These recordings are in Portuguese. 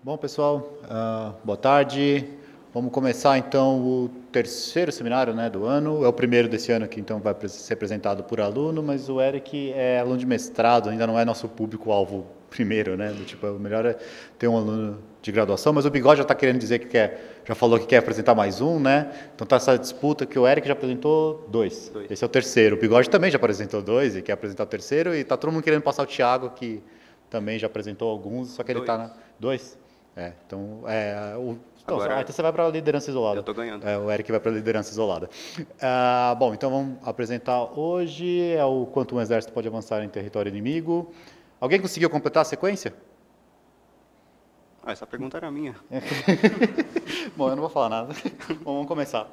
Bom, pessoal, boa tarde. Vamos começar, então, o terceiro seminário, né, do ano. É o primeiro desse ano que, então, vai ser apresentado por aluno, mas o Eric é aluno de mestrado, ainda não é nosso público-alvo primeiro, né? Do tipo, o melhor é ter um aluno de graduação, mas o Bigode já está querendo dizer que quer, já falou que quer apresentar mais um, né? Então tá essa disputa que o Eric já apresentou dois. Esse é o terceiro. O Bigode também já apresentou dois e quer apresentar o terceiro, e tá todo mundo querendo passar o Thiago, que também já apresentou alguns, só que ele está na... Dois? Então, Agora, então você vai para a liderança isolada. eu tô ganhando. O Eric vai para a liderança isolada. Bom, então vamos apresentar hoje é o quanto um exército pode avançar em território inimigo. Alguém conseguiu completar a sequência? Essa pergunta era minha. Bom, eu não vou falar nada. Bom, vamos começar.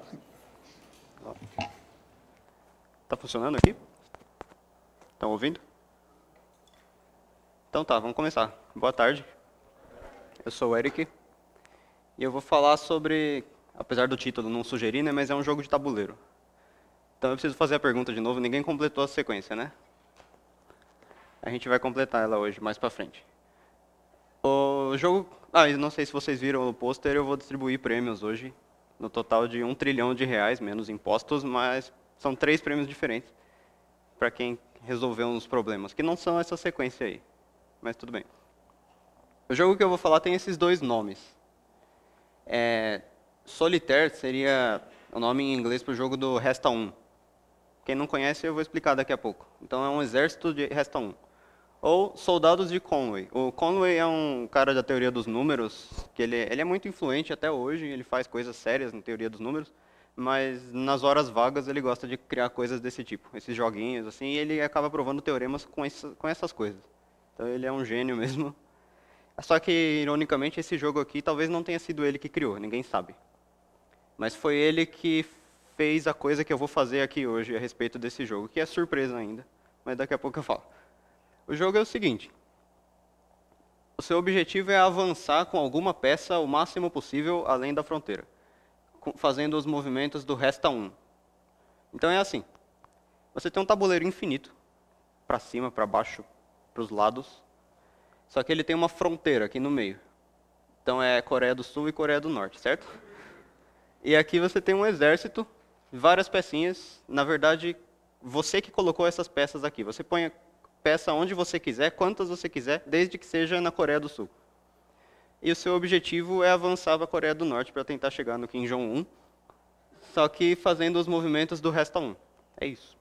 Tá funcionando aqui? Estão ouvindo? Então tá, vamos começar. Boa tarde. Eu sou o Eric. E eu vou falar sobre, apesar do título não sugerir, né, mas é um jogo de tabuleiro. Então eu preciso fazer a pergunta de novo. Ninguém completou a sequência, né? A gente vai completar ela hoje, mais pra frente. O jogo... eu não sei se vocês viram o pôster, eu vou distribuir prêmios hoje. No total de R$1 trilhão, menos impostos, mas são 3 prêmios diferentes. Para quem resolveu uns problemas, que não são essa sequência aí. Mas tudo bem. O jogo que eu vou falar tem esses dois nomes. Solitaire seria o nome em inglês para o jogo do Resta 1. Quem não conhece, eu vou explicar daqui a pouco. Então é um exército de Resta 1. Ou Soldados de Conway. O Conway é um cara da teoria dos números, que ele é muito influente até hoje, ele faz coisas sérias na teoria dos números, mas nas horas vagas ele gosta de criar coisas desse tipo, esses joguinhos, assim, e ele acaba provando teoremas com essas coisas. Então ele é um gênio mesmo. Só que, ironicamente, esse jogo aqui talvez não tenha sido ele que criou, ninguém sabe. Mas foi ele que fez a coisa que eu vou fazer aqui hoje a respeito desse jogo, que é surpresa ainda, mas daqui a pouco eu falo. O jogo é o seguinte. O seu objetivo é avançar com alguma peça o máximo possível além da fronteira, fazendo os movimentos do Resta 1. Então é assim. Você tem um tabuleiro infinito, para cima, para baixo, para os lados, só que ele tem uma fronteira aqui no meio. Então é Coreia do Sul e Coreia do Norte, certo? E aqui você tem um exército, várias pecinhas. Na verdade, você que colocou essas peças aqui. Você põe a peça onde você quiser, quantas você quiser, desde que seja na Coreia do Sul. E o seu objetivo é avançar para a Coreia do Norte para tentar chegar no Kim Jong-un, só que fazendo os movimentos do Resta 1. É isso.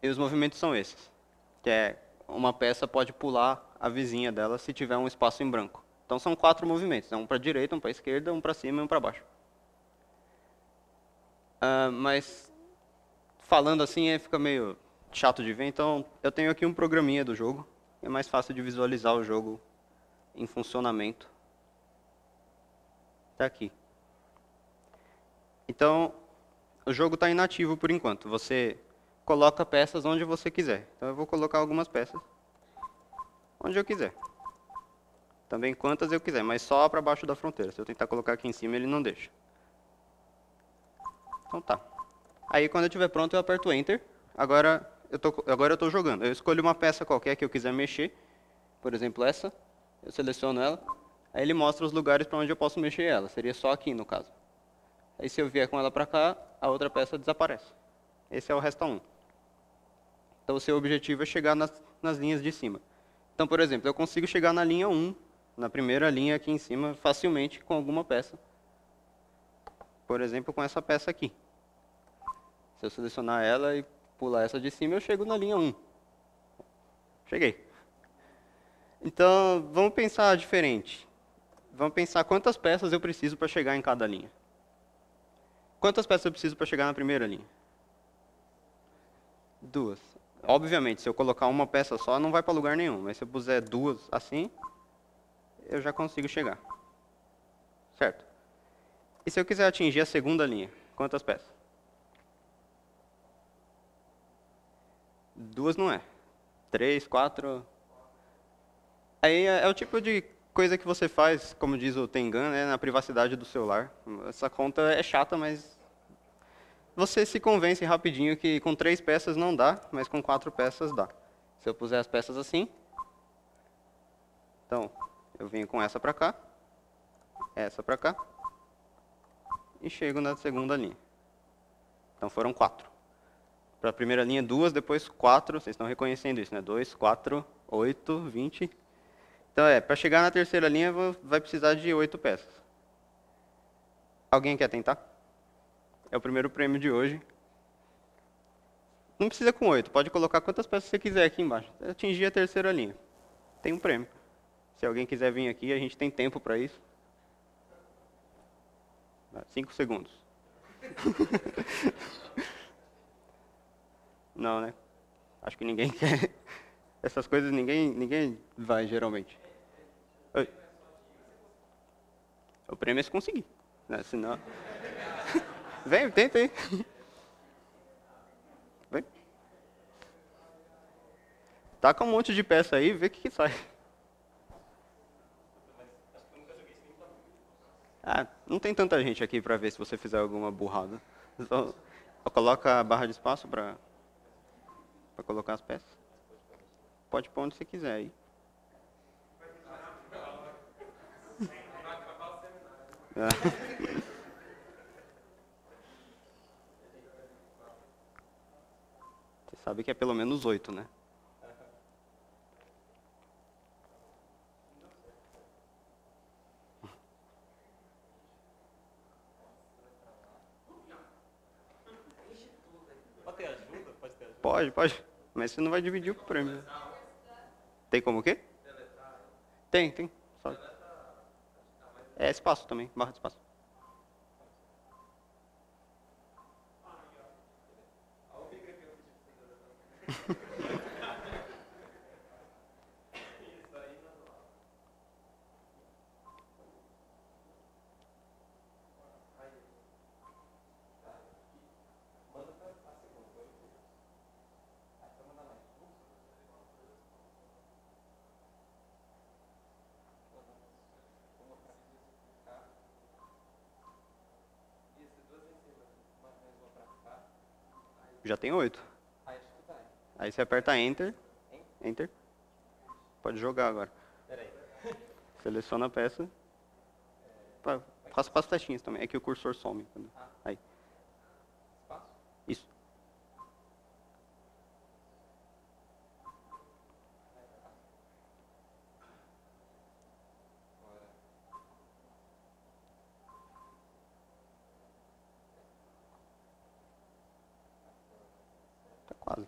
E os movimentos são esses, que é uma peça pode pular a vizinha dela se tiver um espaço em branco. Então são 4 movimentos, um para a direita, um para a esquerda, um para cima e um para baixo. Mas falando assim fica meio chato de ver, então eu tenho aqui um programinha do jogo. É mais fácil de visualizar o jogo em funcionamento. Está aqui. Então, o jogo está inativo por enquanto. Você coloca peças onde você quiser. Então eu vou colocar algumas peças onde eu quiser. Também quantas eu quiser, mas só para baixo da fronteira. Se eu tentar colocar aqui em cima, ele não deixa. Então tá. Aí quando eu estiver pronto, eu aperto Enter. Agora eu estou jogando. Eu escolho uma peça qualquer que eu quiser mexer. Por exemplo, essa. Eu seleciono ela. Aí ele mostra os lugares para onde eu posso mexer ela. Seria só aqui, no caso. Aí se eu vier com ela para cá, a outra peça desaparece. Esse é o Resta 1. Então o seu objetivo é chegar nas linhas de cima. Então, por exemplo, eu consigo chegar na linha 1, na primeira linha aqui em cima, facilmente com alguma peça. Por exemplo, com essa peça aqui. Se eu selecionar ela e pular essa de cima, eu chego na linha 1. Cheguei. Então, vamos pensar diferente. Vamos pensar quantas peças eu preciso para chegar em cada linha. Quantas peças eu preciso para chegar na primeira linha? 2. Obviamente, se eu colocar uma peça só, não vai para lugar nenhum. Mas se eu puser 2 assim, eu já consigo chegar. Certo? E se eu quiser atingir a segunda linha? Quantas peças? 2 não é. 3, 4... Aí é o tipo de coisa que você faz, como diz o Tengan, né, na privacidade do celular. Essa conta é chata, mas você se convence rapidinho que com 3 peças não dá, mas com 4 peças dá. Se eu puser as peças assim, então, Eu venho com essa para cá, essa para cá, e chego na segunda linha. Então foram 4. Para a primeira linha, 2, depois 4. Vocês estão reconhecendo isso, né? 2, 4, 8, 20. Então, para chegar na terceira linha, vai precisar de 8 peças. Alguém quer tentar? É o primeiro prêmio de hoje. Não precisa com 8, pode colocar quantas peças você quiser aqui embaixo. Atingir a terceira linha. Tem um prêmio. Se alguém quiser vir aqui, a gente tem tempo para isso. 5 segundos. Não, né? Acho que ninguém quer. Essas coisas ninguém vai, geralmente. Oi. O prêmio é se conseguir. Né? Senão... Vem, tenta aí. Vem. Taca um monte de peça aí e vê o que sai. Não tem tanta gente aqui para ver se você fizer alguma burrada. Então, coloca a barra de espaço para colocar as peças. Pode pôr onde você quiser aí. Você sabe que é pelo menos 8, né? Pode. Mas você não vai dividir o prêmio. Tem como o quê? Tem. Só... É espaço também, barra de espaço. Já tem 8. Aí você aperta Enter. Enter. Pode jogar agora. Seleciona a peça. Faça para as flechinhas também. É que o cursor some. Aí. Isso. Tá quase.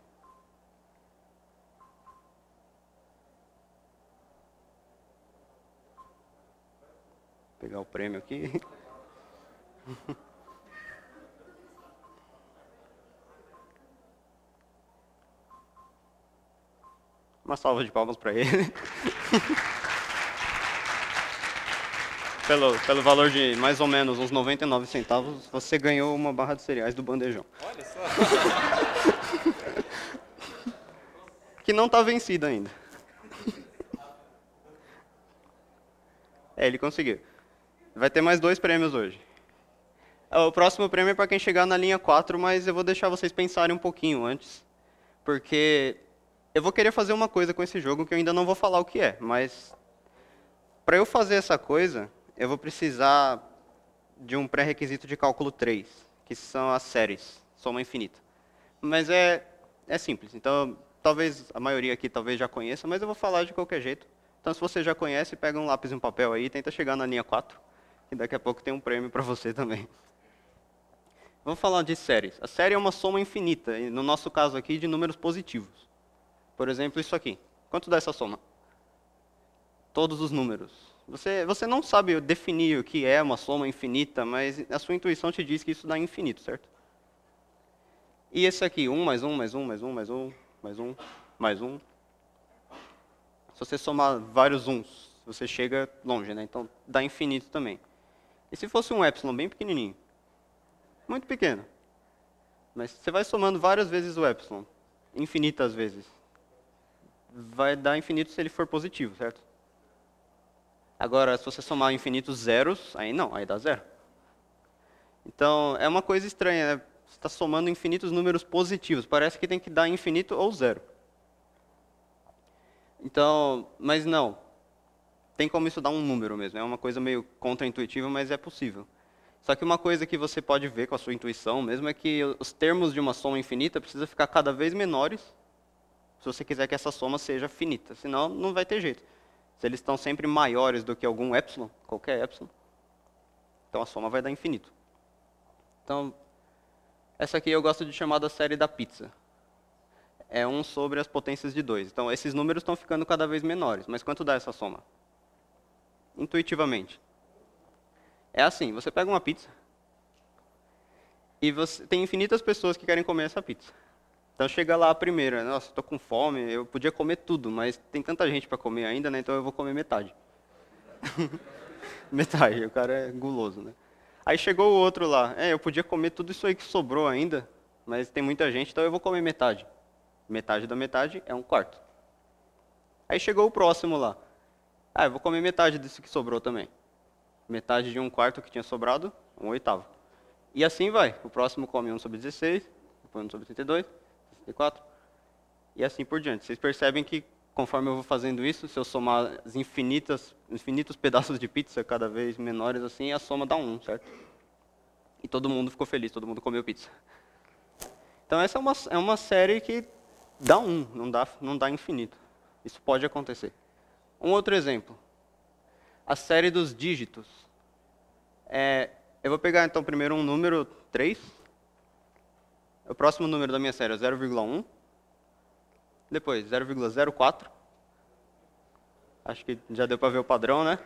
Vou pegar o prêmio aqui. Uma salva de palmas para ele. Pelo valor de mais ou menos uns 99 centavos, você ganhou uma barra de cereais do bandejão. Olha só. Que não está vencida ainda. Ele conseguiu. Vai ter mais 2 prêmios hoje. O próximo prêmio é para quem chegar na linha 4, mas eu vou deixar vocês pensarem um pouquinho antes. Porque eu vou querer fazer uma coisa com esse jogo que eu ainda não vou falar o que é. Mas para eu fazer essa coisa, eu vou precisar de um pré-requisito de cálculo 3, que são as séries, soma infinita. Mas é simples, então talvez a maioria aqui talvez já conheça, mas eu vou falar de qualquer jeito. Então se você já conhece, pega um lápis e um papel aí e tenta chegar na linha 4, que daqui a pouco tem um prêmio para você também. Vamos falar de séries. A série é uma soma infinita, e no nosso caso aqui, de números positivos. Por exemplo, isso aqui. Quanto dá essa soma? Todos os números. Você não sabe definir o que é uma soma infinita, mas a sua intuição te diz que isso dá infinito, certo? E esse aqui, 1 mais 1 mais 1 mais 1 mais 1 mais 1 mais 1. Se você somar vários uns, você chega longe, né? Então dá infinito também. E se fosse um epsilon bem pequenininho? Muito pequeno. Mas você vai somando várias vezes o epsilon, infinitas vezes. Vai dar infinito se ele for positivo, certo? Agora, se você somar infinitos zeros, aí não, aí dá 0. Então, é uma coisa estranha, né? Você está somando infinitos números positivos. Parece que tem que dar infinito ou 0. Então, mas não. tem como isso dar um número mesmo. É uma coisa meio contraintuitiva, mas é possível. Só que uma coisa que você pode ver com a sua intuição mesmo é que os termos de uma soma infinita precisam ficar cada vez menores se você quiser que essa soma seja finita. Senão, não vai ter jeito. Se eles estão sempre maiores do que algum epsilon, qualquer epsilon, então a soma vai dar infinito. Então, essa aqui eu gosto de chamar da série da pizza. É 1 sobre as potências de 2. Então, esses números estão ficando cada vez menores. Mas quanto dá essa soma? Intuitivamente. É assim, você pega uma pizza e você tem infinitas pessoas que querem comer essa pizza. Então chega lá a primeira, nossa, estou com fome, eu podia comer tudo, mas tem tanta gente para comer ainda, né? Então eu vou comer metade. Metade, o cara é guloso, né? Aí chegou o outro lá, eu podia comer tudo isso aí que sobrou ainda, mas tem muita gente, então eu vou comer metade. Metade da metade é 1/4. Aí chegou o próximo lá, eu vou comer metade disso que sobrou também. Metade de 1/4 que tinha sobrado, 1/8. E assim vai, o próximo come 1 sobre 16, depois 1 sobre 32, 64, e assim por diante. Vocês percebem que, conforme eu vou fazendo isso, se eu somar os infinitos pedaços de pizza, cada vez menores assim, a soma dá 1, certo? E todo mundo ficou feliz, todo mundo comeu pizza. Então essa é uma série que dá 1, não dá infinito. Isso pode acontecer. Um outro exemplo. A série dos dígitos. Eu vou pegar então primeiro um número 3. O próximo número da minha série é 0,1. Depois 0,04. Acho que já deu para ver o padrão, né?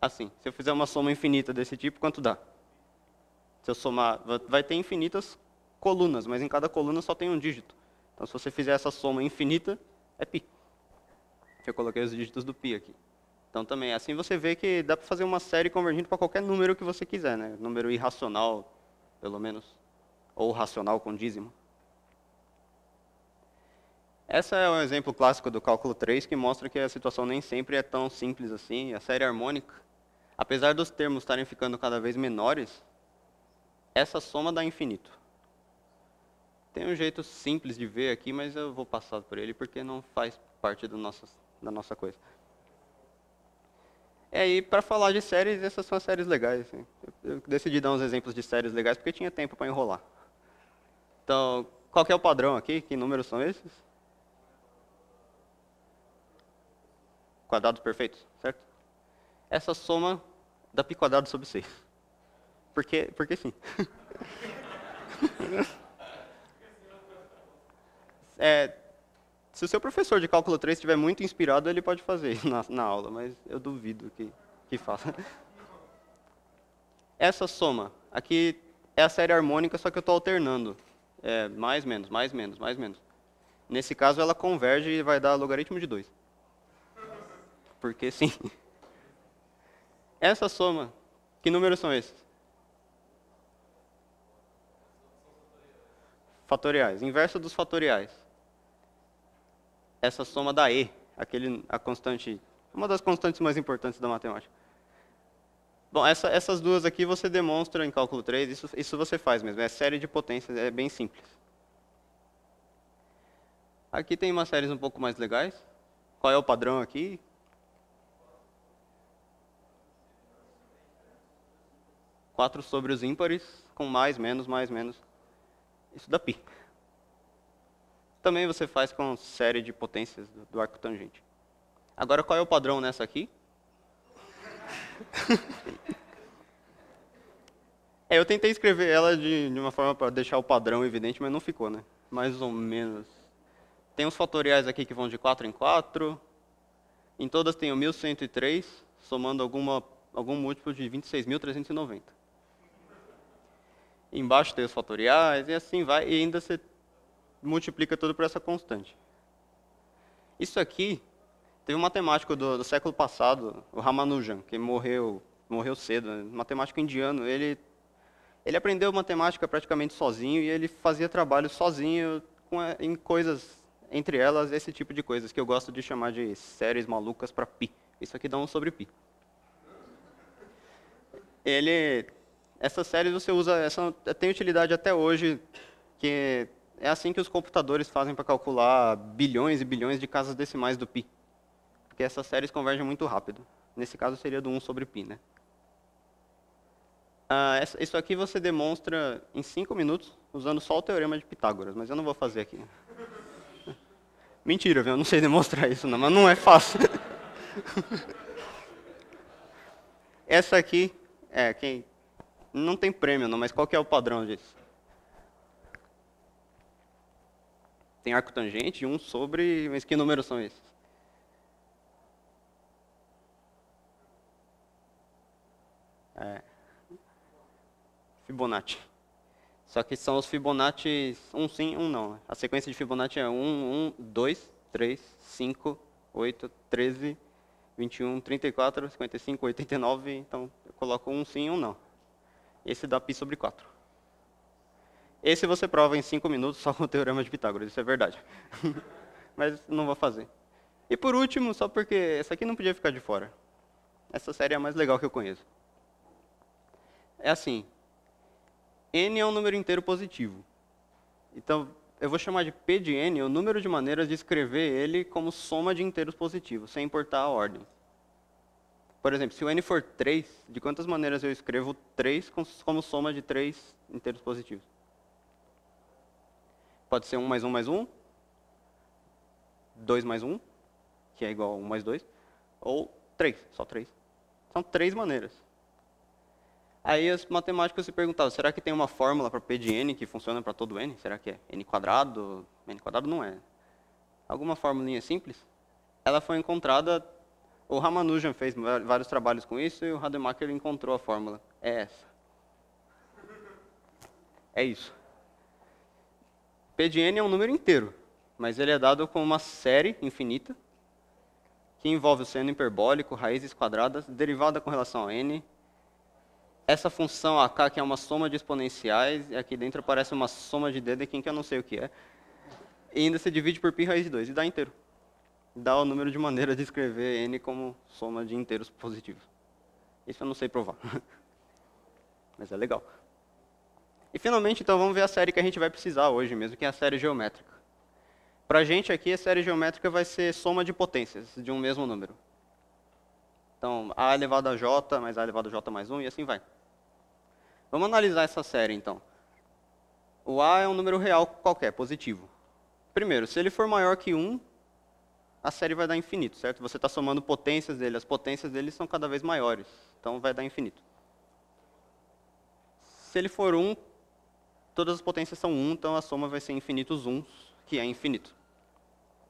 Assim, se eu fizer uma soma infinita desse tipo, quanto dá? Se eu somar, vai ter infinitas colunas, mas em cada coluna só tem um dígito. Então se você fizer essa soma infinita, é π. Eu coloquei os dígitos do π aqui. Então também, assim você vê que dá para fazer uma série convergindo para qualquer número que você quiser, né? Número irracional, pelo menos, ou racional com dízimo. Esse é um exemplo clássico do cálculo 3 que mostra que a situação nem sempre é tão simples assim. A série harmônica, apesar dos termos estarem ficando cada vez menores, essa soma dá infinito. Tem um jeito simples de ver aqui, mas eu vou passar por ele porque não faz parte da nossa coisa. E para falar de séries, essas são as séries legais. Assim. Eu decidi dar uns exemplos de séries legais porque tinha tempo para enrolar. Então, qual que é o padrão aqui? Que números são esses? Quadrados perfeitos, certo? Essa soma dá π quadrado sobre 6. Porque sim. Se o seu professor de cálculo 3 estiver muito inspirado, ele pode fazer isso na aula, mas eu duvido que faça. Essa soma, aqui é a série harmônica, só que eu estou alternando. Mais, menos, mais, menos, mais, menos. Nesse caso, ela converge e vai dar logaritmo de 2. Porque sim. Essa soma, que números são esses? Fatoriais, inverso dos fatoriais. Essa soma dá E, a constante, uma das constantes mais importantes da matemática. Bom, essas duas aqui você demonstra em cálculo 3, isso você faz mesmo, é série de potências, é bem simples. Aqui tem umas séries um pouco mais legais. Qual é o padrão aqui? Quatro sobre os ímpares, com mais, menos, mais, menos. Isso dá π. Também você faz com série de potências do arco tangente. Agora, qual é o padrão nessa aqui? Eu tentei escrever ela de uma forma para deixar o padrão evidente, mas não ficou, né? Mais ou menos. Tem uns fatoriais aqui que vão de 4 em 4. Em todas tem o 1103, somando algum múltiplo de 26.390. Embaixo tem os fatoriais, e assim vai, e ainda você multiplica tudo por essa constante. Isso aqui, teve um matemático do século passado, o Ramanujan, que morreu cedo, né? Matemático indiano. Ele aprendeu matemática praticamente sozinho, e ele fazia trabalho sozinho em coisas, entre elas esse tipo de coisas, que eu gosto de chamar de séries malucas para π. Isso aqui dá 1 sobre π. Essas séries você usa, tem utilidade até hoje, que É assim que os computadores fazem para calcular bilhões e bilhões de casas decimais do pi. Porque essas séries convergem muito rápido. Nesse caso seria do 1 sobre π, né? Isso aqui você demonstra em 5 minutos, usando só o teorema de Pitágoras, mas eu não vou fazer aqui. Mentira, viu? Eu não sei demonstrar isso, não, mas não é fácil. Essa aqui, quem não tem prêmio, não, mas qual que é o padrão disso? Tem arco tangente, 1 sobre... Mas que números são esses? Fibonacci. Só que são os Fibonacci 1 sim, 1 não. A sequência de Fibonacci é 1, 1, 2, 3, 5, 8, 13, 21, 34, 55, 89. Então eu coloco 1 sim, 1 não. Esse dá π sobre 4. Esse você prova em 5 minutos só com o teorema de Pitágoras, isso é verdade. Mas não vou fazer. E por último, só porque essa aqui não podia ficar de fora. Essa série é a mais legal que eu conheço. É assim, n é um número inteiro positivo. Então, eu vou chamar de P de n o número de maneiras de escrever ele como soma de inteiros positivos, sem importar a ordem. Por exemplo, se o n for 3, de quantas maneiras eu escrevo 3 como soma de 3 inteiros positivos? Pode ser 1 mais 1 mais 1, 2 mais 1, que é igual a 1 mais 2, ou 3, só 3. São 3 maneiras. Aí os matemáticos se perguntavam, será que tem uma fórmula para P de n que funciona para todo n? Será que é n quadrado? N quadrado não é. Alguma formulinha simples? Ela foi encontrada, o Ramanujan fez vários trabalhos com isso e o Rademacher encontrou a fórmula. É essa. É isso. P de n é um número inteiro, mas ele é dado com uma série infinita que envolve o seno hiperbólico, raízes quadradas, derivada com relação a n. Essa função AK, que é uma soma de exponenciais, e aqui dentro aparece uma soma de Dedekind, que eu não sei o que é. E ainda se divide por π raiz de 2, e dá inteiro. Dá o número de maneiras de escrever n como soma de inteiros positivos. Isso eu não sei provar. Mas é legal. E finalmente, então, vamos ver a série que a gente vai precisar hoje mesmo, que é a série geométrica. Para a gente aqui, a série geométrica vai ser soma de potências de um mesmo número. Então, a elevado a j mais a elevado a j mais 1, e assim vai. Vamos analisar essa série, então. O a é um número real qualquer, positivo. Primeiro, se ele for maior que 1, a série vai dar infinito, certo? Você está somando potências dele, as potências dele são cada vez maiores, então vai dar infinito. Se ele for 1, todas as potências são 1, então a soma vai ser infinitos 1, que é infinito.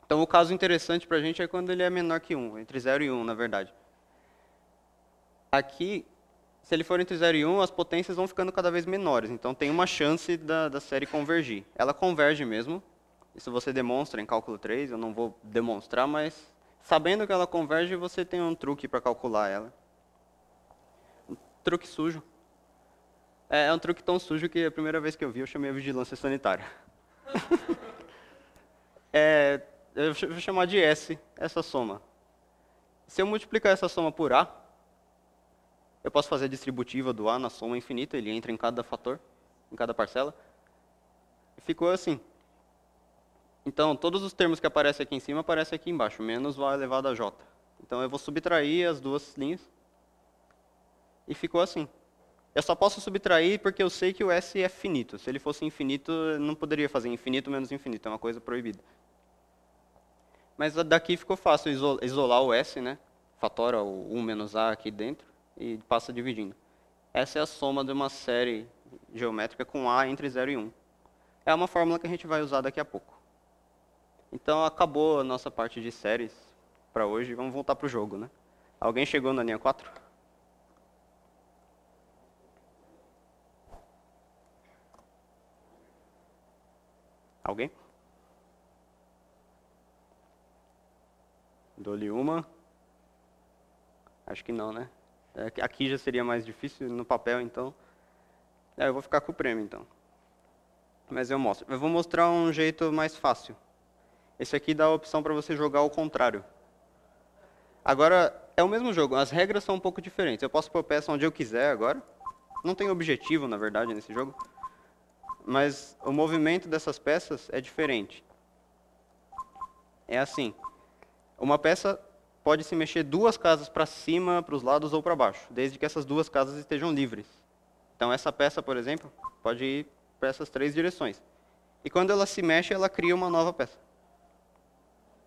Então o caso interessante para a gente é quando ele é menor que 1, entre 0 e 1, na verdade. Aqui, se ele for entre 0 e 1, as potências vão ficando cada vez menores, então tem uma chance da série convergir. Ela converge mesmo, isso você demonstra em cálculo 3, eu não vou demonstrar, mas sabendo que ela converge, você tem um truque para calcular ela. Um truque sujo. É um truque tão sujo que a primeira vez que eu vi, eu chamei a vigilância sanitária. Eu vou chamar de S, essa soma. Se eu multiplicar essa soma por A, eu posso fazer a distributiva do A na soma infinita, ele entra em cada fator, em cada parcela. E ficou assim. Então, todos os termos que aparecem aqui em cima, aparecem aqui embaixo, menos o A elevado a J. Então, eu vou subtrair as duas linhas. E ficou assim. Eu só posso subtrair porque eu sei que o S é finito. Se ele fosse infinito, eu não poderia fazer infinito menos infinito, é uma coisa proibida. Mas daqui ficou fácil isolar o S, né? Fatora o 1 menos A aqui dentro e passa dividindo. Essa é a soma de uma série geométrica com A entre 0 e 1. É uma fórmula que a gente vai usar daqui a pouco. Então, acabou a nossa parte de séries para hoje. Vamos voltar para o jogo, né? Alguém chegou na linha 4? Alguém? Dou-lhe uma. Acho que não, né? Aqui já seria mais difícil, no papel, então. Eu vou ficar com o prêmio, então. Mas eu mostro. Eu vou mostrar um jeito mais fácil. Esse aqui dá a opção para você jogar ao contrário. Agora, é o mesmo jogo. As regras são um pouco diferentes. Eu posso pôr peça onde eu quiser agora. Não tem objetivo, na verdade, nesse jogo. mas o movimento dessas peças é diferente. É assim, uma peça pode se mexer 2 casas para cima, para os lados ou para baixo, desde que essas 2 casas estejam livres. Então essa peça, por exemplo, pode ir para essas 3 direções. E quando ela se mexe, ela cria uma nova peça.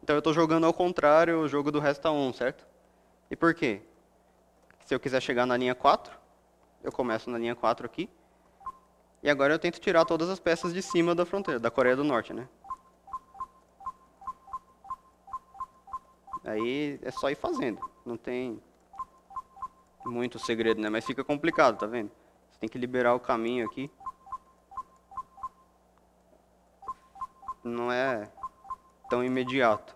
Então eu estou jogando ao contrário o jogo do resta 1, certo? E por quê? Se eu quiser chegar na linha 4, eu começo na linha 4 aqui. E agora eu tento tirar todas as peças de cima da fronteira, da Coreia do Norte, né? Aí é só ir fazendo. Não tem muito segredo, né? Mas fica complicado, tá vendo? Você tem que liberar o caminho aqui. Não é tão imediato.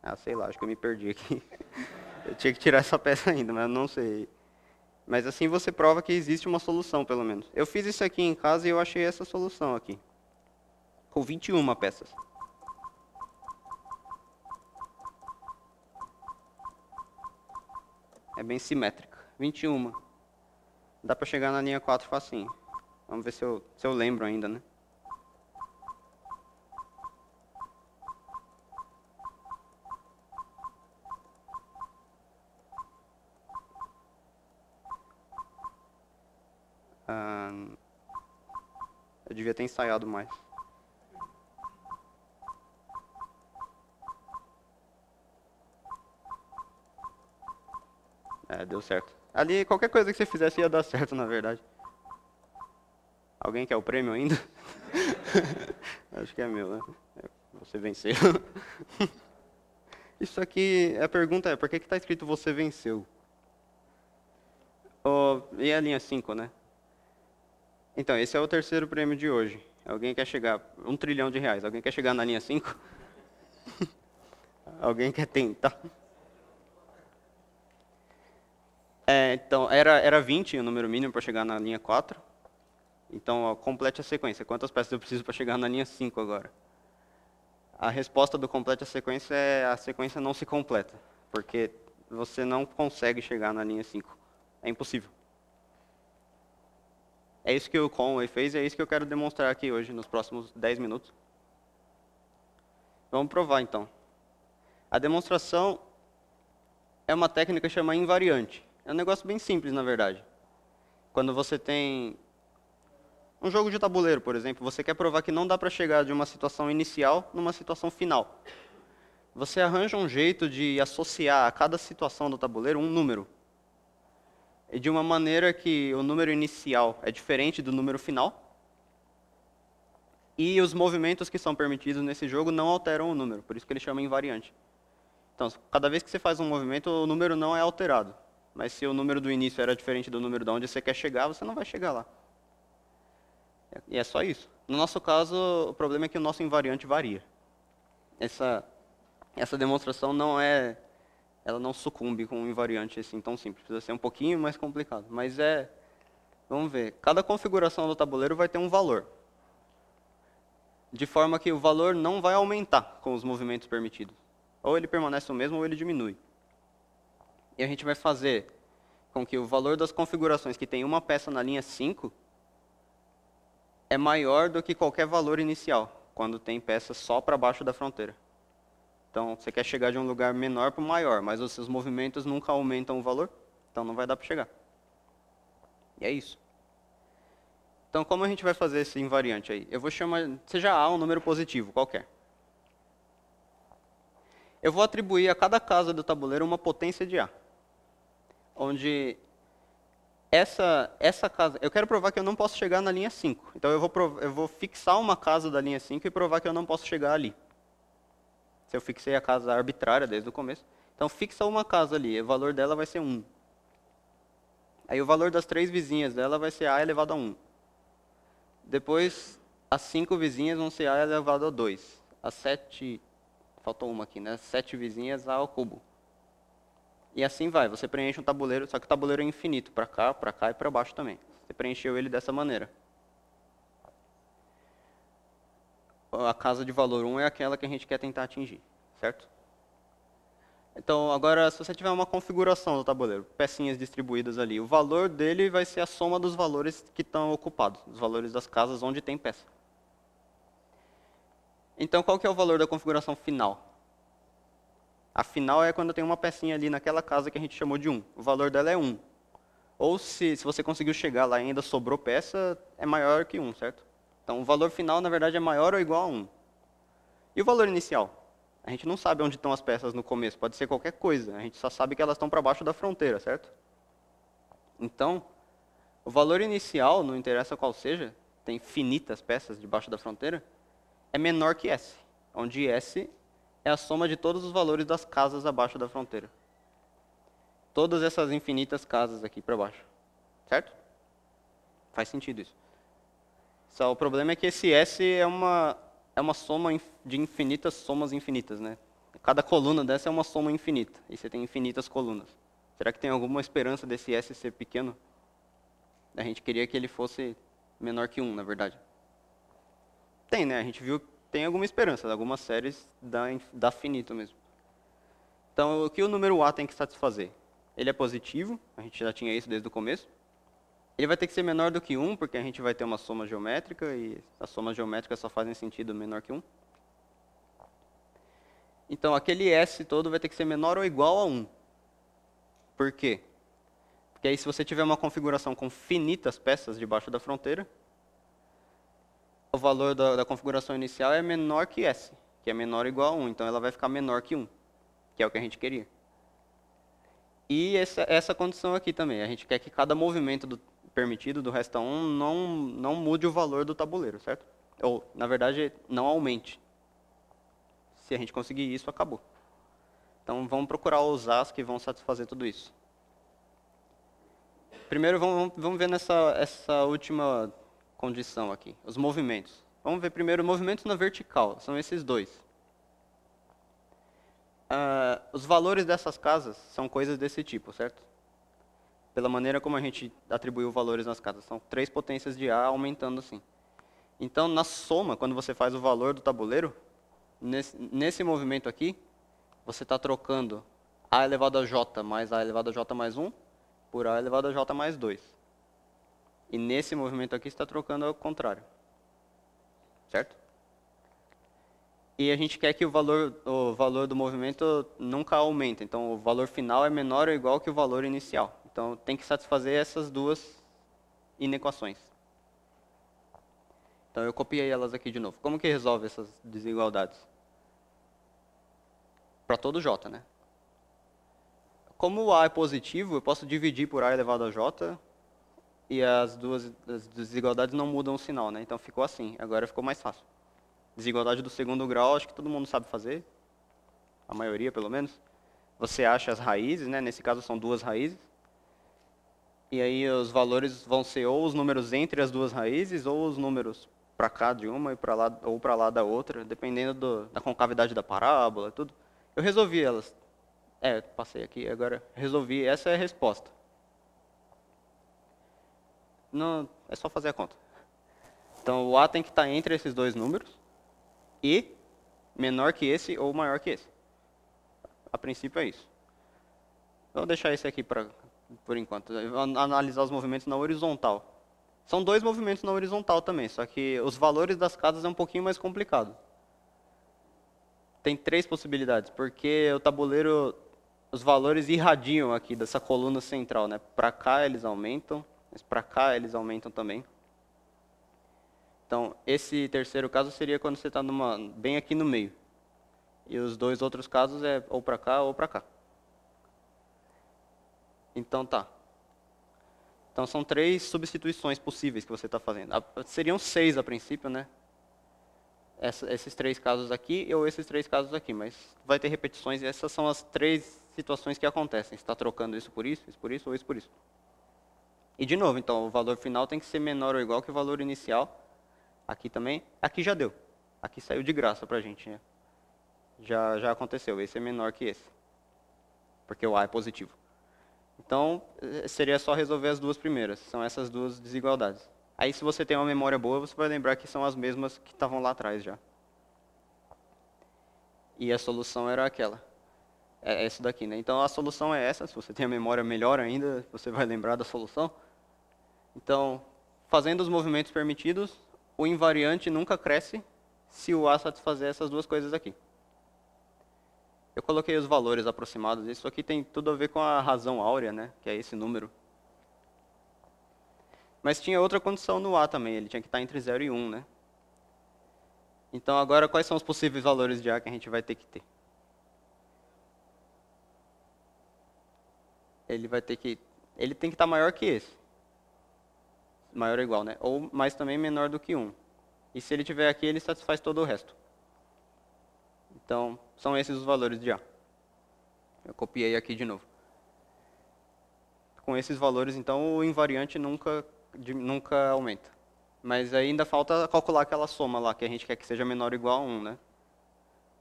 Ah, sei lá, acho que eu me perdi aqui. Eu tinha que tirar essa peça ainda, mas eu não sei. Mas assim você prova que existe uma solução, pelo menos. Eu fiz isso aqui em casa e eu achei essa solução aqui. Com 21 peças. É bem simétrica. 21. Dá pra chegar na linha 4 facinho. Vamos ver se eu lembro ainda, né? Eu devia ter ensaiado mais. É, deu certo. Ali, qualquer coisa que você fizesse ia dar certo, na verdade. Alguém quer o prêmio ainda? Acho que é meu, né? Você venceu. Isso aqui, a pergunta é, por que está escrito você venceu? Oh, e a linha 5, né? Então, esse é o terceiro prêmio de hoje. Alguém quer chegar, R$1 trilhão. Alguém quer chegar na linha 5? Alguém quer tentar? Então, era 20 o número mínimo para chegar na linha 4. Então, ó, complete a sequência. Quantas peças eu preciso para chegar na linha 5 agora? A resposta do complete a sequência é a sequência não se completa, porque você não consegue chegar na linha 5. É impossível. É isso que o Conway fez e é isso que eu quero demonstrar aqui hoje, nos próximos 10 minutos. Vamos provar, então. A demonstração é uma técnica chamada invariante. É um negócio bem simples, na verdade. Quando você tem um jogo de tabuleiro, por exemplo, você quer provar que não dá para chegar de uma situação inicial numa situação final. Você arranja um jeito de associar a cada situação do tabuleiro um número. E de uma maneira que o número inicial é diferente do número final. E os movimentos que são permitidos nesse jogo não alteram o número, por isso que ele chama invariante. Então, cada vez que você faz um movimento, o número não é alterado. Mas se o número do início era diferente do número de onde você quer chegar, você não vai chegar lá. E é só isso. No nosso caso, o problema é que o nosso invariante varia. Essa demonstração ela não sucumbe com um invariante assim tão simples. Precisa ser um pouquinho mais complicado. Mas vamos ver. Cada configuração do tabuleiro vai ter um valor. De forma que o valor não vai aumentar com os movimentos permitidos. Ou ele permanece o mesmo ou ele diminui. E a gente vai fazer com que o valor das configurações que tem uma peça na linha 5 é maior do que qualquer valor inicial, quando tem peças só para baixo da fronteira. Então, você quer chegar de um lugar menor para o maior, mas os seus movimentos nunca aumentam o valor, então não vai dar para chegar. E é isso. Então, como a gente vai fazer esse invariante aí? Eu vou chamar, seja A um número positivo, qualquer. Eu vou atribuir a cada casa do tabuleiro uma potência de A. Onde essa casa, eu quero provar que eu não posso chegar na linha 5. Então eu vou fixar uma casa da linha 5 e provar que eu não posso chegar ali. Se eu fixei a casa arbitrária desde o começo. Então fixa uma casa ali, o valor dela vai ser 1. Aí o valor das 3 vizinhas dela vai ser A elevado a 1. Depois, as 5 vizinhas vão ser A elevado a 2. As 7, faltou uma aqui, né? 7 vizinhas A ao cubo. E assim vai, você preenche um tabuleiro, só que o tabuleiro é infinito, para cá e para baixo também. Você preencheu ele dessa maneira. A casa de valor 1 é aquela que a gente quer tentar atingir, certo? Então, agora, se você tiver uma configuração do tabuleiro, pecinhas distribuídas ali, o valor dele vai ser a soma dos valores que estão ocupados, os valores das casas onde tem peça. Então, qual que é o valor da configuração final? A final é quando tem uma pecinha ali naquela casa que a gente chamou de 1. O valor dela é 1. Ou se você conseguiu chegar lá e ainda sobrou peça, é maior que 1, certo? Então, o valor final, na verdade, é maior ou igual a 1. E o valor inicial? A gente não sabe onde estão as peças no começo, pode ser qualquer coisa. A gente só sabe que elas estão para baixo da fronteira, certo? Então, o valor inicial, não interessa qual seja, tem infinitas peças debaixo da fronteira, é menor que S, onde S é a soma de todos os valores das casas abaixo da fronteira. Todas essas infinitas casas aqui para baixo, certo? Faz sentido isso. Só o problema é que esse S é uma soma de infinitas somas infinitas, né? Cada coluna dessa é uma soma infinita, e você tem infinitas colunas. Será que tem alguma esperança desse S ser pequeno? A gente queria que ele fosse menor que 1, na verdade. Tem, né? A gente viu que tem alguma esperança, algumas séries dá finito mesmo. Então, o que o número A tem que satisfazer? Ele é positivo, a gente já tinha isso desde o começo. Ele vai ter que ser menor do que 1, porque a gente vai ter uma soma geométrica, e as somas geométricas só fazem sentido menor que 1. Então, aquele S todo vai ter que ser menor ou igual a 1. Por quê? Porque aí, se você tiver uma configuração com finitas peças debaixo da fronteira, o valor da configuração inicial é menor que S, que é menor ou igual a 1. Então, ela vai ficar menor que 1, que é o que a gente queria. E essa condição aqui também. A gente quer que cada movimento permitido do resta 1 não mude o valor do tabuleiro, certo? Ou, na verdade, não aumente. Se a gente conseguir isso, acabou. Então, vamos procurar os As que vão satisfazer tudo isso. Primeiro, vamos ver essa última condição aqui, os movimentos. Vamos ver primeiro movimentos na vertical, são esses dois. Os valores dessas casas são coisas desse tipo, certo? Pela maneira como a gente atribuiu valores nas casas. São 3 potências de A aumentando assim. Então, na soma, quando você faz o valor do tabuleiro, nesse movimento aqui, você está trocando A elevado a J mais A elevado a J mais 1 por A elevado a J mais 2. E nesse movimento aqui, você está trocando ao contrário. Certo? E a gente quer que o valor do movimento nunca aumente. Então, o valor final é menor ou igual que o valor inicial. Então, tem que satisfazer essas duas inequações. Então, eu copiei elas aqui de novo. Como que resolve essas desigualdades? Para todo J, né? Como o A é positivo, eu posso dividir por A elevado a J e as desigualdades não mudam o sinal, né? Então, ficou assim. Agora ficou mais fácil. Desigualdade do segundo grau, acho que todo mundo sabe fazer. A maioria, pelo menos. Você acha as raízes, né? Nesse caso, são 2 raízes. E aí, os valores vão ser ou os números entre as 2 raízes, ou os números para cá de uma e ou para lá da outra, dependendo da concavidade da parábola e tudo. Eu resolvi elas. Passei aqui, agora resolvi. Essa é a resposta. Não, é só fazer a conta. Então, o A tem que estar entre esses 2 números e menor que esse ou maior que esse. A princípio é isso. Vou deixar esse aqui por enquanto. Vou analisar os movimentos na horizontal. São 2 movimentos na horizontal também, só que os valores das casas é um pouquinho mais complicado. Tem 3 possibilidades, porque o tabuleiro, os valores irradiam aqui dessa coluna central, né? Para cá eles aumentam, mas para cá eles aumentam também. Então, esse terceiro caso seria quando você está bem aqui no meio. E os 2 outros casos é ou para cá ou para cá. Então, tá. Então, são 3 substituições possíveis que você está fazendo. Seriam 6 a princípio, né? Esses 3 casos aqui ou esses 3 casos aqui. Mas vai ter repetições e essas são as 3 situações que acontecem. Você está trocando isso por isso ou isso por isso. E, de novo, então, o valor final tem que ser menor ou igual que o valor inicial. Aqui também. Aqui já deu. Aqui saiu de graça para a gente, né? Já aconteceu. Esse é menor que esse. Porque o A é positivo. Então, seria só resolver as 2 primeiras. São essas 2 desigualdades. Aí, se você tem uma memória boa, você vai lembrar que são as mesmas que estavam lá atrás já. E a solução era aquela. É esse daqui, né? Então a solução é essa. Se você tem a memória melhor ainda, você vai lembrar da solução. Então, fazendo os movimentos permitidos, o invariante nunca cresce se o A satisfazer essas duas coisas aqui. Eu coloquei os valores aproximados. Isso aqui tem tudo a ver com a razão áurea, né? Que é esse número. Mas tinha outra condição no A também. Ele tinha que estar entre 0 e 1, né? Então, agora, quais são os possíveis valores de A que a gente vai ter que ter? Ele tem que estar maior que esse. Maior ou igual, né? Ou, mas também menor do que 1. E se ele tiver aqui, ele satisfaz todo o resto. Então, são esses os valores de A. Eu copiei aqui de novo. Com esses valores, então, o invariante nunca aumenta. Mas ainda falta calcular aquela soma lá, que a gente quer que seja menor ou igual a 1, né?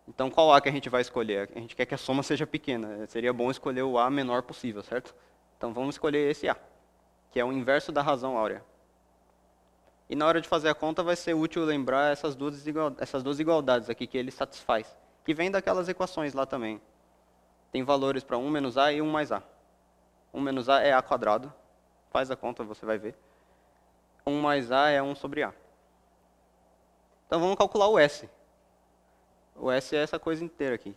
Então, qual A que a gente vai escolher? A gente quer que a soma seja pequena. Seria bom escolher o A menor possível, certo? Então, vamos escolher esse A, que é o inverso da razão áurea. E na hora de fazer a conta, vai ser útil lembrar essas duas igualdades aqui que ele satisfaz, que vem daquelas equações lá também. Tem valores para 1 menos A e 1 mais A. 1 menos A é A quadrado. Faz a conta, você vai ver. 1 mais A é 1 sobre A. Então, vamos calcular o S. O S é essa coisa inteira aqui.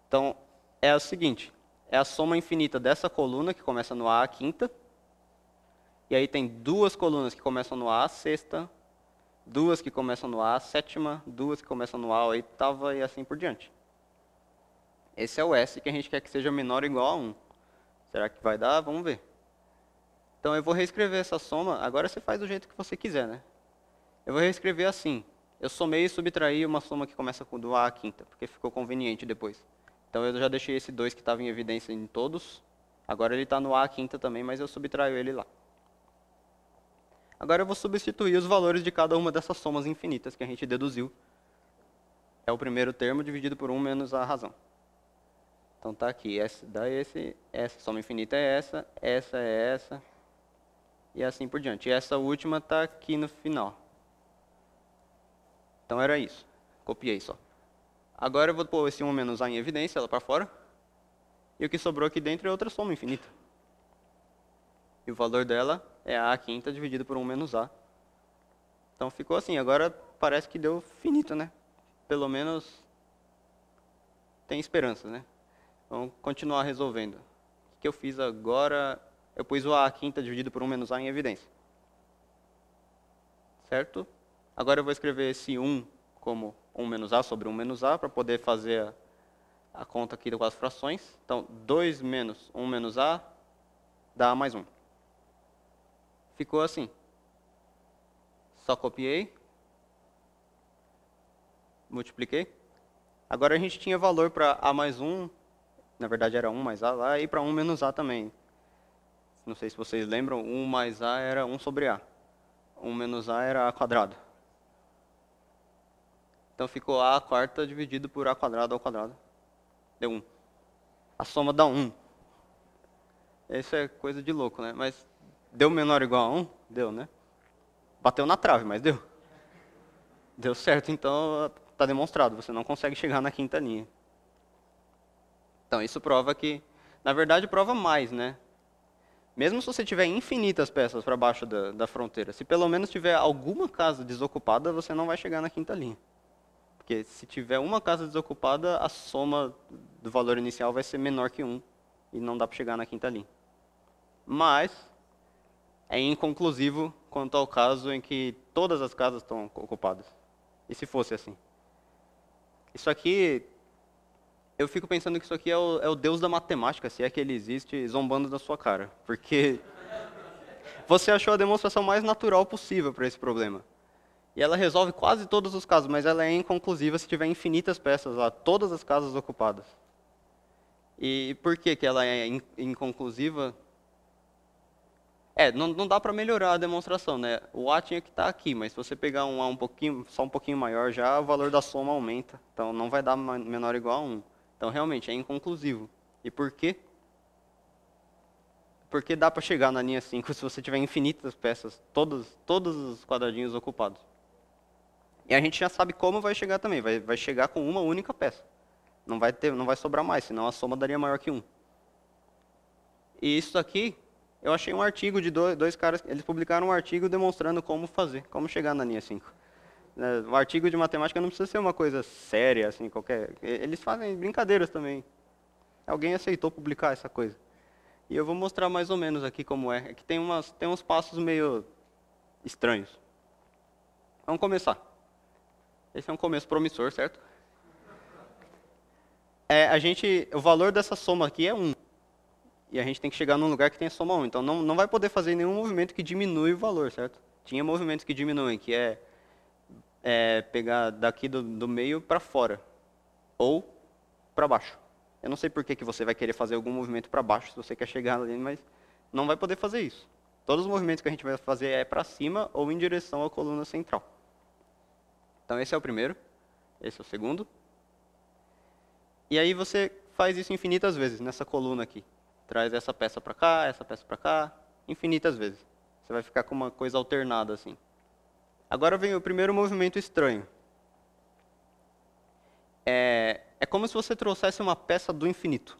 Então, é o seguinte. É a soma infinita dessa coluna, que começa no A quinta. E aí tem duas colunas que começam no A sexta, duas que começam no A sétima, duas que começam no A oitava e assim por diante. Esse é o S que a gente quer que seja menor ou igual a 1. Será que vai dar? Vamos ver. Então eu vou reescrever essa soma. Agora você faz do jeito que você quiser, né? Eu vou reescrever assim. Eu somei e subtraí uma soma que começa com do A à quinta, porque ficou conveniente depois. Então eu já deixei esse 2 que estava em evidência em todos. Agora ele está no A à quinta também, mas eu subtraio ele lá. Agora eu vou substituir os valores de cada uma dessas somas infinitas que a gente deduziu. É o primeiro termo dividido por 1 menos a razão. Então está aqui, essa soma infinita é essa é essa, e assim por diante. E essa última está aqui no final. Então era isso. Copiei só. Agora eu vou pôr esse 1 menos A em evidência, ela para fora. E o que sobrou aqui dentro é outra soma infinita. E o valor dela é A quinta dividido por 1 menos A. Então ficou assim. Agora parece que deu finito, né? Pelo menos tem esperança, né? Vamos continuar resolvendo. O que eu fiz agora? Eu pus o A quinta dividido por 1 menos A em evidência. Certo? Agora eu vou escrever esse 1 como 1 menos A sobre 1 menos A, para poder fazer a conta aqui com as frações. Então, 2 menos 1 menos A dá A mais 1. Ficou assim. Só copiei. Multipliquei. Agora a gente tinha valor para A mais 1. Na verdade era 1 mais A lá, e para 1 menos A também. Não sei se vocês lembram, 1 mais A era 1 sobre A. 1 menos A era A quadrado. Então ficou A quarta dividido por A quadrado ao quadrado. Deu 1. A soma dá 1. Isso é coisa de louco, né? Mas deu menor ou igual a 1? Deu, né? Bateu na trave, mas deu. Deu certo, então está demonstrado. Você não consegue chegar na quinta linha. Então isso prova que, na verdade, prova mais, né? Mesmo se você tiver infinitas peças para baixo da fronteira, se pelo menos tiver alguma casa desocupada, você não vai chegar na quinta linha. Porque se tiver uma casa desocupada, a soma do valor inicial vai ser menor que 1. E não dá para chegar na quinta linha. Mas é inconclusivo quanto ao caso em que todas as casas estão ocupadas. E se fosse assim? Isso aqui, eu fico pensando que isso aqui é o deus da matemática, se é que ele existe, zombando da sua cara. Porque você achou a demonstração mais natural possível para esse problema. E ela resolve quase todos os casos, mas ela é inconclusiva se tiver infinitas peças lá, todas as casas ocupadas. E por que ela é inconclusiva? Não dá para melhorar a demonstração, né? O A tinha que estar aqui, mas se você pegar um A só um pouquinho maior, já o valor da soma aumenta. Então não vai dar menor ou igual a 1. Então realmente é inconclusivo. E por quê? Porque dá para chegar na linha 5 se você tiver infinitas peças, todos os quadradinhos ocupados. E a gente já sabe como vai chegar também, vai chegar com uma única peça. Não vai sobrar mais, senão a soma daria maior que 1. E isso aqui, eu achei um artigo de dois caras, eles publicaram um artigo demonstrando como fazer, como chegar na linha 5. O artigo de matemática não precisa ser uma coisa séria, assim, qualquer. Eles fazem brincadeiras também. Alguém aceitou publicar essa coisa. E eu vou mostrar mais ou menos aqui como é. É que tem uns passos meio estranhos. Vamos começar. Esse é um começo promissor, certo? O valor dessa soma aqui é 1. E a gente tem que chegar num lugar que tem soma 1. Então não vai poder fazer nenhum movimento que diminui o valor, certo? Tinha movimentos que diminuem, que pegar daqui do meio para fora. Ou para baixo. Eu não sei por que você vai querer fazer algum movimento para baixo, se você quer chegar ali, mas não vai poder fazer isso. Todos os movimentos que a gente vai fazer é para cima ou em direção à coluna central. Então esse é o primeiro, esse é o segundo. E aí você faz isso infinitas vezes nessa coluna aqui. Traz essa peça para cá, infinitas vezes. Você vai ficar com uma coisa alternada assim. Agora vem o primeiro movimento estranho. É como se você trouxesse uma peça do infinito,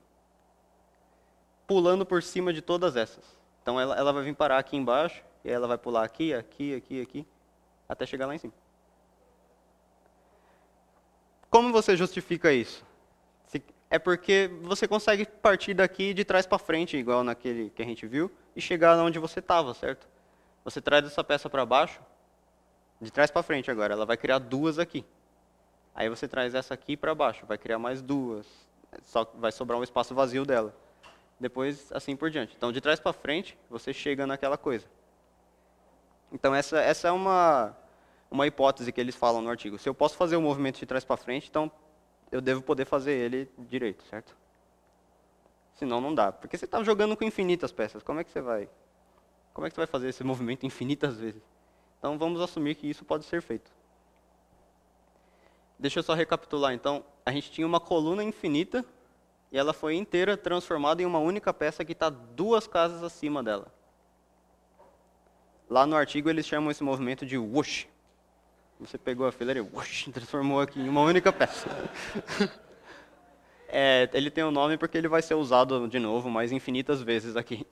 pulando por cima de todas essas. Então ela vai vir parar aqui embaixo, e ela vai pular aqui, até chegar lá em cima. Como você justifica isso? É porque você consegue partir daqui de trás para frente, igual naquele que a gente viu, e chegar onde você estava, certo? Você traz essa peça para baixo, de trás para frente agora, ela vai criar duas aqui. Aí você traz essa aqui para baixo, vai criar mais duas, só vai sobrar um espaço vazio dela. Depois, assim por diante. Então, de trás para frente, você chega naquela coisa. Então, essa é uma hipótese que eles falam no artigo. Se eu posso fazer o movimento de trás para frente, então eu devo poder fazer ele direito, certo? Senão não dá. Porque você está jogando com infinitas peças. Como é que você vai fazer esse movimento infinitas vezes? Então, vamos assumir que isso pode ser feito. Deixa eu só recapitular, então. A gente tinha uma coluna infinita e ela foi inteira transformada em uma única peça que está 2 casas acima dela. Lá no artigo eles chamam esse movimento de whoosh. Você pegou a fileira e whoosh, transformou aqui em uma única peça. Ele tem um nome porque ele vai ser usado de novo mais infinitas vezes aqui.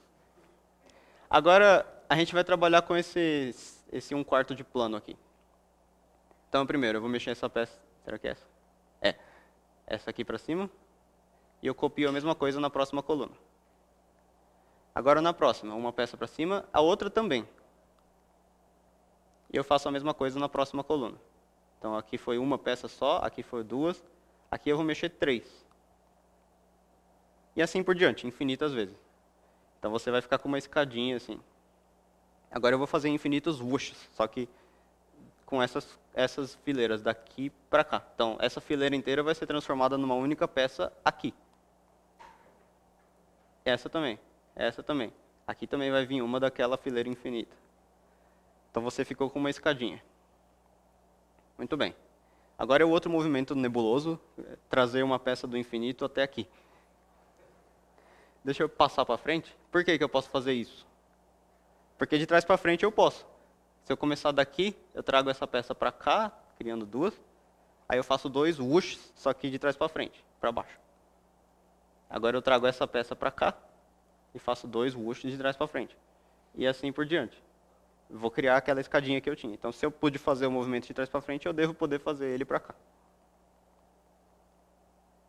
Agora a gente vai trabalhar com esse 1/4 de plano aqui. Então primeiro eu vou mexer essa peça. Será que é essa? Essa aqui para cima. E eu copio a mesma coisa na próxima coluna. Agora na próxima, uma peça para cima, a outra também. E eu faço a mesma coisa na próxima coluna. Então aqui foi uma peça só, aqui foi 2, aqui eu vou mexer 3. E assim por diante, infinitas vezes. Então você vai ficar com uma escadinha assim. Agora eu vou fazer infinitos whooshes, só que com essas fileiras daqui para cá. Então, essa fileira inteira vai ser transformada numa única peça aqui. Essa também. Aqui também vai vir uma daquela fileira infinita. Então, você ficou com uma escadinha. Muito bem. Agora é o outro movimento nebuloso, trazer uma peça do infinito até aqui. Deixa eu passar para frente. Por que eu posso fazer isso? Porque de trás para frente eu posso. Se eu começar daqui, eu trago essa peça para cá, criando 2. Aí eu faço 2 whooshes, só que de trás para frente, para baixo. Agora eu trago essa peça para cá e faço 2 whooshes de trás para frente. E assim por diante. Vou criar aquela escadinha que eu tinha. Então, se eu pude fazer o movimento de trás para frente, eu devo poder fazer ele para cá.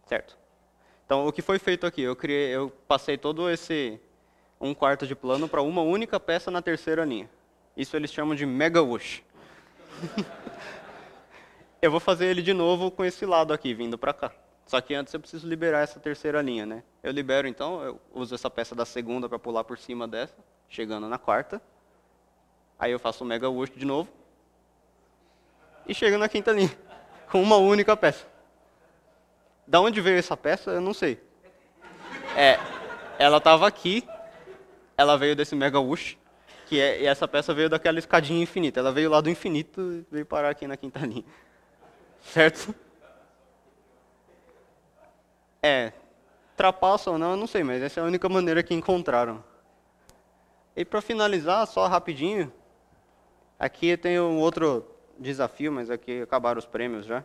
Certo? Então, o que foi feito aqui? Eu passei todo esse 1/4 de plano para uma única peça na terceira linha. Isso eles chamam de mega whoosh. Eu vou fazer ele de novo com esse lado aqui, vindo para cá. Só que antes eu preciso liberar essa terceira linha, né? Eu libero então, eu uso essa peça da segunda para pular por cima dessa, chegando na quarta. Aí eu faço o mega whoosh de novo. E chego na quinta linha, com uma única peça. Da onde veio essa peça, eu não sei. Ela estava aqui, ela veio desse mega whoosh. E essa peça veio daquela escadinha infinita. Ela veio lá do infinito e veio parar aqui na quinta linha. Certo? Trapaça ou não, eu não sei, mas essa é a única maneira que encontraram. E para finalizar, só rapidinho, aqui tem um outro desafio, mas aqui acabaram os prêmios já.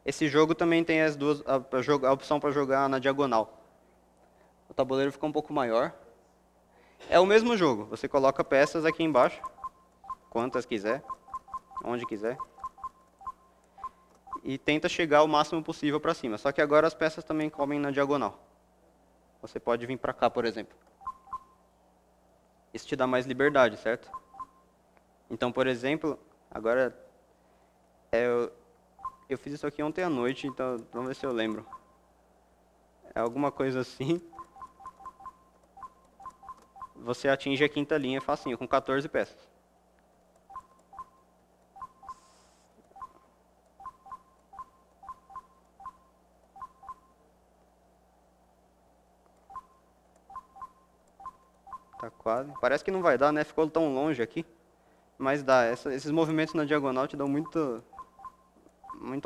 Esse jogo também tem a opção para jogar na diagonal. O tabuleiro fica um pouco maior. É o mesmo jogo, você coloca peças aqui embaixo, quantas quiser, onde quiser. E tenta chegar o máximo possível para cima. Só que agora as peças também comem na diagonal. Você pode vir para cá, por exemplo. Isso te dá mais liberdade, certo? Então, por exemplo, agora eu fiz isso aqui ontem à noite, então vamos ver se eu lembro. É alguma coisa assim. Você atinge a quinta linha facinho, com 14 peças. Tá quase. Parece que não vai dar, né? Ficou tão longe aqui. Mas dá. Esses movimentos na diagonal te dão muito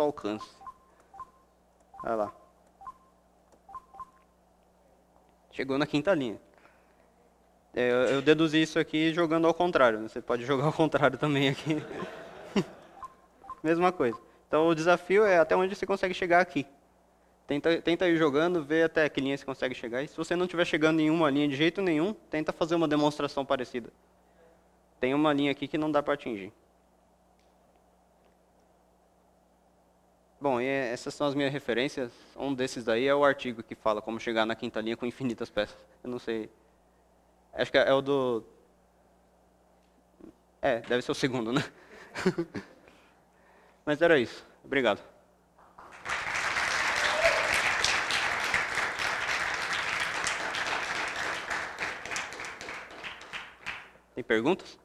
alcance. Olha lá. Chegou na quinta linha. Eu deduzi isso aqui jogando ao contrário. Você pode jogar ao contrário também aqui. Mesma coisa. Então o desafio é até onde você consegue chegar aqui. Tenta ir jogando, ver até que linha você consegue chegar. E se você não estiver chegando em uma linha de jeito nenhum, tenta fazer uma demonstração parecida. Tem uma linha aqui que não dá para atingir. Bom, e essas são as minhas referências. Um desses daí é o artigo que fala como chegar na quinta linha com infinitas peças. Eu não sei. Acho que é o do... deve ser o segundo, né? Mas era isso. Obrigado. Tem perguntas?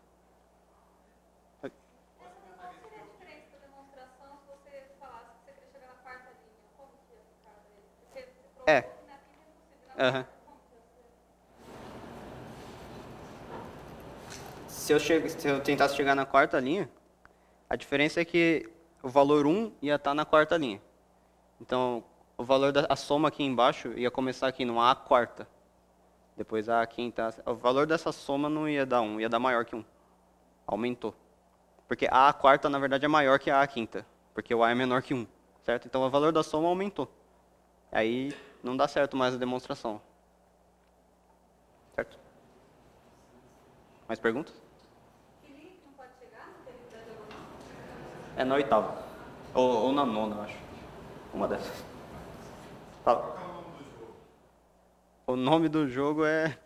Uhum. Se eu tentasse chegar na quarta linha, a diferença é que o valor 1 ia estar na quarta linha. Então, o valor da soma aqui embaixo ia começar aqui no A quarta. Depois a quinta. O valor dessa soma não ia dar 1, ia dar maior que 1. Aumentou. Porque a quarta, na verdade, é maior que a quinta. Porque o A é menor que 1. Certo? Então, o valor da soma aumentou. Aí, não dá certo mais a demonstração. Certo? Mais perguntas? É na oitava. Ou na nona, eu acho. Uma dessas. Fala. O nome do jogo é...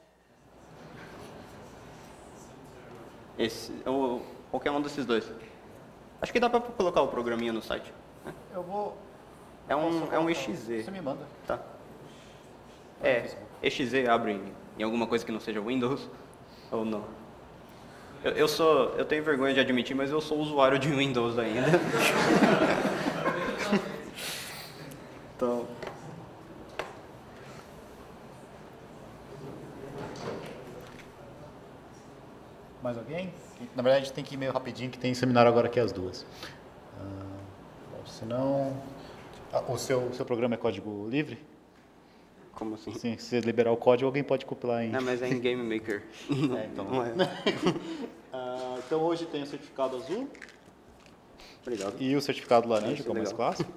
qualquer um desses dois. Acho que dá pra colocar o programinha no site. Né? Eu vou... É um EXE. Você me manda. Tá. EXE abre em alguma coisa que não seja Windows ou não. Eu tenho vergonha de admitir, mas eu sou usuário de Windows ainda. Então... Mais alguém? Na verdade, a gente tem que ir meio rapidinho, que tem seminário agora aqui às 2. Senão... o seu programa é código livre? Como assim? Sim, se você liberar o código, alguém pode compilar em... Não, mas é em Game Maker. Então. Não é. Então hoje tem o certificado azul. Obrigado. E o certificado laranja, que é o mais legal. clássico.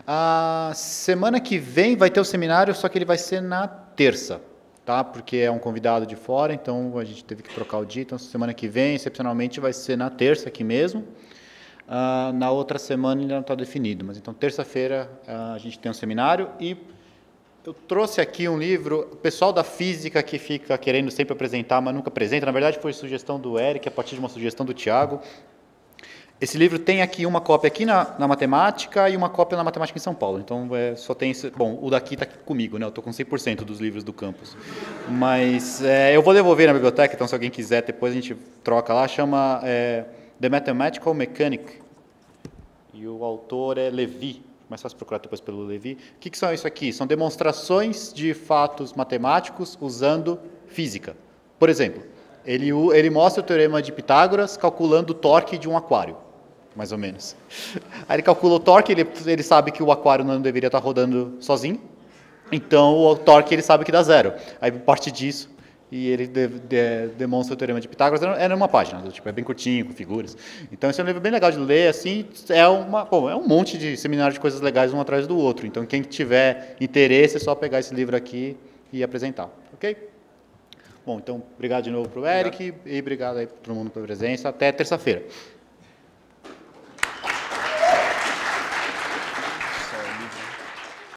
A semana que vem vai ter o seminário, só que ele vai ser na terça, tá? Porque é um convidado de fora, então a gente teve que trocar o dia. Então semana que vem, excepcionalmente, vai ser na terça aqui mesmo. Na outra semana ainda não está definido, mas então terça-feira a gente tem um seminário e eu trouxe aqui um livro, o pessoal da física que fica querendo sempre apresentar, mas nunca apresenta, na verdade foi sugestão do Eric, a partir de uma sugestão do Tiago. Esse livro tem aqui uma cópia aqui na matemática e uma cópia na matemática em São Paulo, então só tem esse, bom, o daqui está aqui comigo, né? Eu estou com 100% dos livros do campus, mas eu vou devolver na biblioteca, então se alguém quiser, depois a gente troca lá, chama The Mathematical Mechanic, e o autor é Levi. Mais fácil procurar depois pelo Levi. O que são isso aqui? São demonstrações de fatos matemáticos usando física. Por exemplo, ele mostra o teorema de Pitágoras calculando o torque de um aquário, mais ou menos. Aí ele calcula o torque, ele sabe que o aquário não deveria estar rodando sozinho, então o torque ele sabe que dá zero. Aí parte disso, e ele demonstra o Teorema de Pitágoras. Era uma página, tipo, é bem curtinho, com figuras. Então, esse é um livro bem legal de ler, assim, é um monte de seminário de coisas legais um atrás do outro. Então, quem tiver interesse, é só pegar esse livro aqui e apresentar, ok? Bom, então, obrigado de novo para o Eric e obrigado aí para todo mundo pela presença. Até terça-feira.